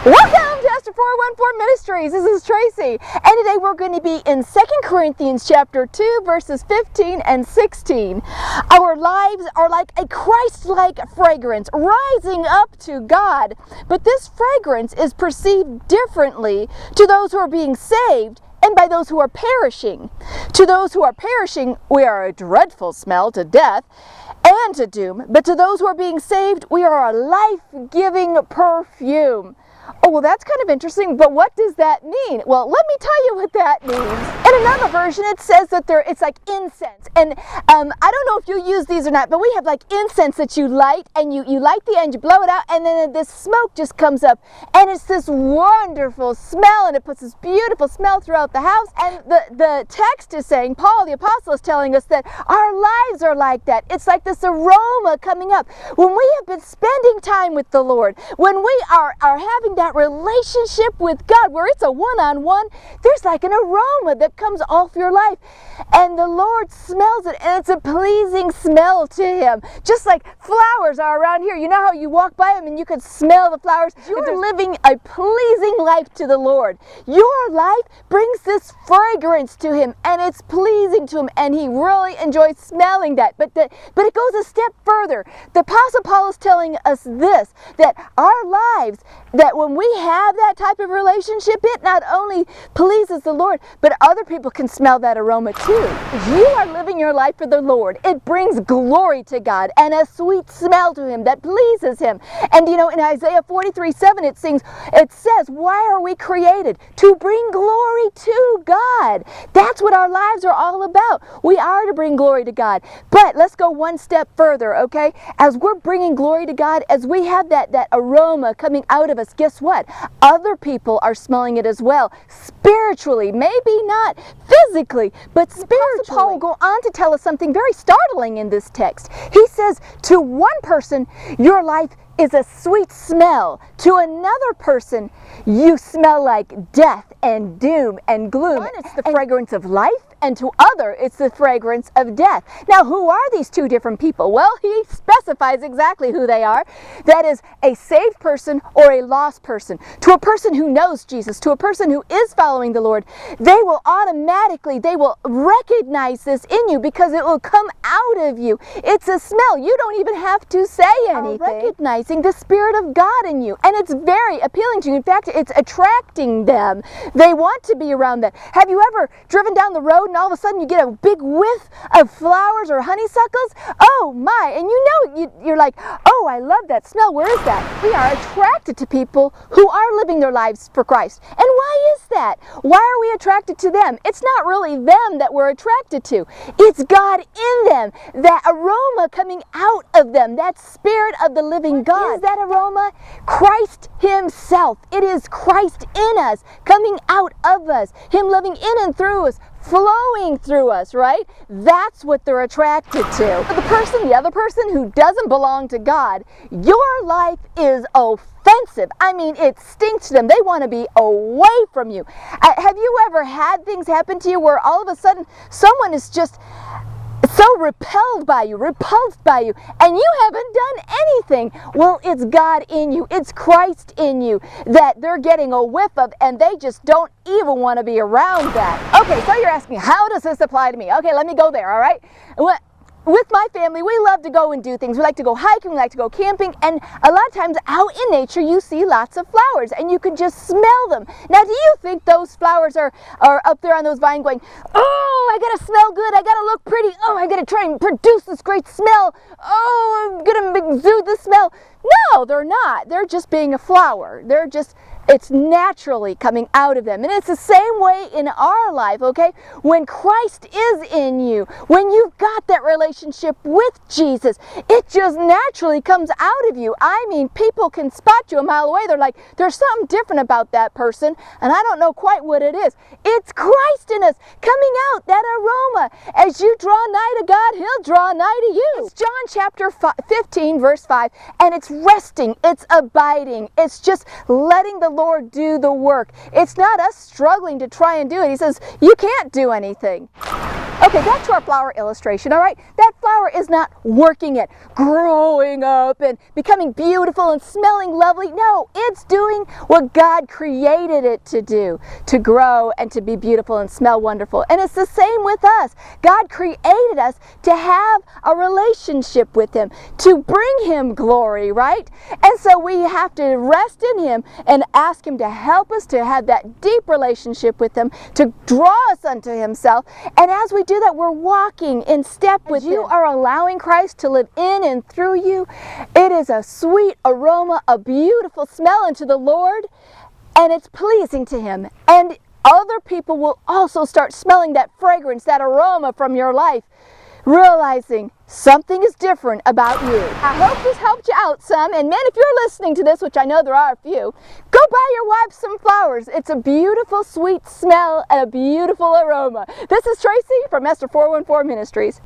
Welcome to Esther 414 Ministries. This is Tracy, and today we're going to be in 2 Corinthians chapter 2, verses 15 and 16. Our lives are like a Christ-like fragrance rising up to God, but this fragrance is perceived differently to those who are being saved and by those who are perishing. To those who are perishing, we are a dreadful smell to death and to doom, but to those who are being saved, we are a life-giving perfume. Oh, well, that's kind of interesting, but what does that mean? Well, let me tell you what that means. In another version, it says that it's like incense. And I don't know if you use these or not, but we have like incense that you light, and you light the end, you blow it out, and then this smoke just comes up, and it's this wonderful smell, and it puts this beautiful smell throughout the house. And the text is saying, Paul, the apostle, is telling us that our lives are like that. It's like this aroma coming up. When we have been spending time with the Lord, when we are having that relationship with God where it's a one-on-one, there's like an aroma that comes off your life, and the Lord smells it, and it's a pleasing smell to Him, just like flowers are around here. You know how you walk by them and you can smell the flowers? You're living a pleasing life to the Lord. Your life brings this fragrance to Him, and it's pleasing to Him, and He really enjoys smelling that. But it goes a step further. The Apostle Paul is telling us this, that our lives, that when we have that type of relationship, it not only pleases the Lord, but other people can smell that aroma too. If you are living your life for the Lord, it brings glory to God and a sweet smell to Him that pleases Him. And you know, in Isaiah 43:7 it says, why are we created? To bring glory to God. That's what our lives are all about. We are to bring glory to God. But let's go one step further, okay? As we're bringing glory to God, as we have that aroma coming out of us, guess what? Other people are smelling it as well. Spiritually, maybe not physically, but spiritually. Paul will go on to tell us something very startling in this text. He says, to one person, your life is a sweet smell. To another person, you smell like death and doom and gloom. One, it's the fragrance of life, and to other, it's the fragrance of death. Now, who are these two different people? Well, he specifies exactly who they are. That is a saved person or a lost person. To a person who knows Jesus, to a person who is following the Lord, they will recognize this in you because it will come out of you. It's a smell. You don't even have to say anything. Recognizing the Spirit of God in you. And it's very appealing to you. In fact, it's attracting them. They want to be around that. Have you ever driven down the road and all of a sudden you get a big whiff of flowers or honeysuckles? Oh my, and you're like, oh, I love that smell. Where is that? We are attracted to people who are living their lives for Christ. And why is that? Why are we attracted to them? It's not really them that we're attracted to. It's God in them, that aroma coming out of them, that Spirit of the living God. What is that aroma? Christ Himself. It is Christ in us, coming out of us, Him living in and through us, flowing through us, right? That's what they're attracted to. For the other person who doesn't belong to God, your life is offensive. I mean, it stinks to them. They want to be away from you. Have you ever had things happen to you where all of a sudden someone is just so repelled by you, repulsed by you, and you haven't done anything? Well, it's God in you. It's Christ in you that they're getting a whiff of, and they just don't even want to be around that. Okay, so you're asking, how does this apply to me? Okay, let me go there, all right? With my family, we love to go and do things. We like to go hiking, we like to go camping, and a lot of times out in nature you see lots of flowers, and you can just smell them. Now, do you think those flowers are up there on those vines going, oh, I gotta smell good, I gotta look pretty, oh, I gotta try and produce this great smell, oh, I'm gonna exude the smell? No, they're not. They're just being a flower. It's naturally coming out of them. And it's the same way in our life, okay? When Christ is in you, when you've got that relationship with Jesus, it just naturally comes out of you. I mean, people can spot you a mile away. They're like, there's something different about that person, and I don't know quite what it is. It's Christ in us, coming out, that aroma. As you draw nigh to God, He'll draw nigh to you. It's John chapter 15, verse 5, and it's resting, it's abiding, it's just letting the Lord do the work. It's not us struggling to try and do it. He says, you can't do anything. Okay, back to our flower illustration, all right? That flower is not working at growing up and becoming beautiful and smelling lovely. No, it's doing what God created it to do, to grow and to be beautiful and smell wonderful. And it's the same with us. God created us to have a relationship with Him, to bring Him glory, right? And so we have to rest in Him and ask Him to help us to have that deep relationship with Him, to draw us unto Himself. And as we do that, we're walking in step with Him. You are allowing Christ to live in and through you. It is a sweet aroma, a beautiful smell unto the Lord, and it's pleasing to Him. And other people will also start smelling that fragrance, that aroma from your life, realizing something is different about you. I hope this helped you out some. And men, if you're listening to this, which I know there are a few, go buy your wife some flowers. It's a beautiful, sweet smell and a beautiful aroma. This is Tracy from Esther 414 Ministries.